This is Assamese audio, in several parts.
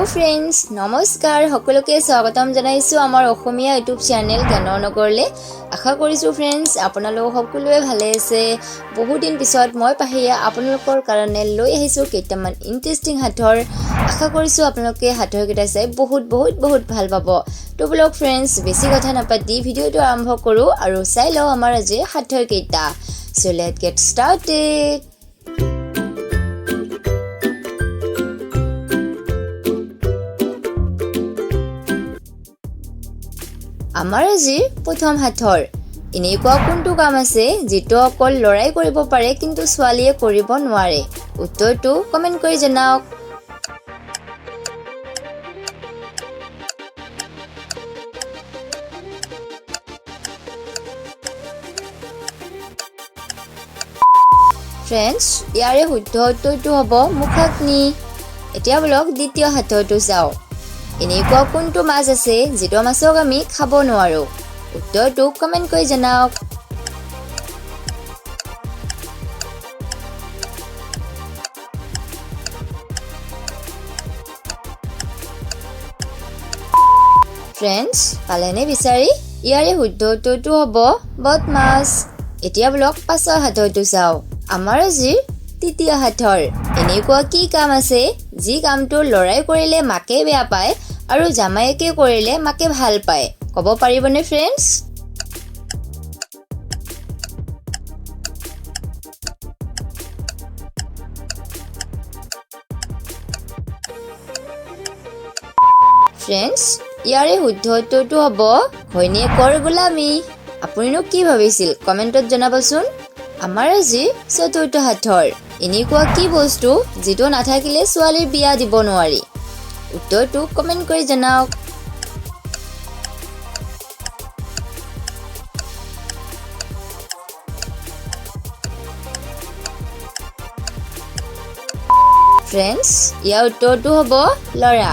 Hello friends, নমস্কাৰ সকলোকে স্বাগতম জনাইছো আমাৰ অসমীয়া ইউটিউব চেনেল জ্ঞানৰ নগৰলে আশা কৰিছো friends আপোনালোক সকলোৱে ভালে আছে বহুত দিন পিছত মই পাহিয়া আপোনালোকৰ কাৰণে লৈ আহিছো কেইটামান ইন্টাৰেষ্টিং হাতৰ আশা কৰিছো আপোনালোকে হাতৰ কেইটা চাই বহুত ভাল পাব তো ব্লগ friends বেছি কথা নাপাতি ভিডিওটো আৰম্ভ কৰো আৰু চাই লও আমাৰ আজি হাতৰ কেইটা so let's get started আমাৰ আজি প্ৰথম হাতৰ এনেকুৱা কোনটো কাম আছে যেটো অকল লৰাই কৰিব পাৰে কিন্তু ছোৱালীয়ে কৰিব নোৱাৰে উত্তৰটো কমেন্ট কৰি জনাওক फ्रेंड्स ইয়াৰে শুদ্ধ উত্তৰটো হ'ব মুখাগ্নি এতিয়া ব্লগ দ্বিতীয় হাতৰটো যাও এনেকুৱা কোনটো মাছ আছে যেটো মাছক আমি খাব নোৱাৰো উত্তৰটো কমেন্ট কৰি জনাওক फ्रेंड्स পালেনে বিচাৰি ইয়াৰে শুদ্ধ উত্তৰটো হ'ব বদমাছ এতিয়া ব্লগ পাছৰ হাতৰটো যাও আমাৰ আজি তৃতীয় হাতৰ এনেকুৱা কি কাম আছে যি কামটো লৰাই কৰিলে মাকে বেয়া পায় আৰু জামাইকে কৰিলে মাকে ভাল পায় কব পাৰিবনে फ्रेंड्स फ्रेंड्स ইয়াৰে শুদ্ধ উত্তৰটো হ'ব ঘৈণীয়েকৰ গোলামী আপুনিনো কি ভাবিছিল কমেন্টত জনাবচোন আমাৰ আজি চতুৰ্থ হাতৰ এনেকুৱা কি বস্তু যেটো নাথাকিলে ছোৱালীৰ বিয়া দিব নোৱাৰি উত্তৰটো কমেন্ট কৰি জনাওক फ्रेंड्स ইয়াৰ উত্তৰটো হ'ব লৰা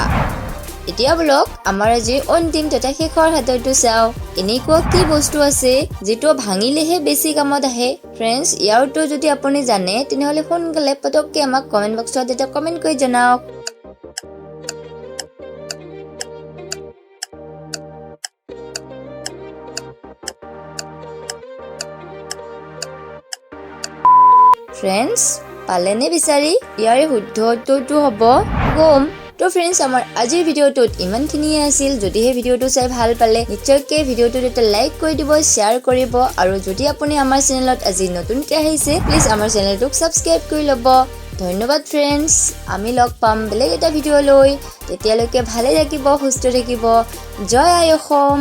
এতিয়া ব্লগ আমাৰ আজি অন্তিম তথা শেষৰ হাতৰটো চাও এনেকুৱা কি বস্তু আছে যেটো ভাঙিলেহে বেছি কামত আহে फ्रेंड्स ইয়াৰ উত্তৰ যদি আপুনি জানে তেনেহলে সোনকালে পটককে আমাক কমেন্ট বক্সত এটা কমেন্ট কৰি জনাওক फ्रेंड्स পালেনে বিচাৰি ইয়াৰে শুদ্ধ উত্তৰটো হ'ব গম তো फ्रेंड्स আমাৰ আজিৰ ভিডিওটোত ইমানখিনিয়ে আছিল যদিহে ভিডিওটো চাই ভাল পালে নিশ্চয়কৈ ভিডিওটোত এটা লাইক কৰি দিব শেয়াৰ কৰিব আৰু যদি আপুনি আমাৰ চেনেলত আজি নতুনকৈ আহিছে প্লিজ আমাৰ চেনেলটোক সাবস্ক্ৰাইব কৰি ল'ব ধন্যবাদ फ्रेंड्स আমি লগ পাম বেলেগ এটা ভিডিও লৈ তেতিয়ালৈকে ভালে থাকিব সুস্থ থাকিব জয় আই অসম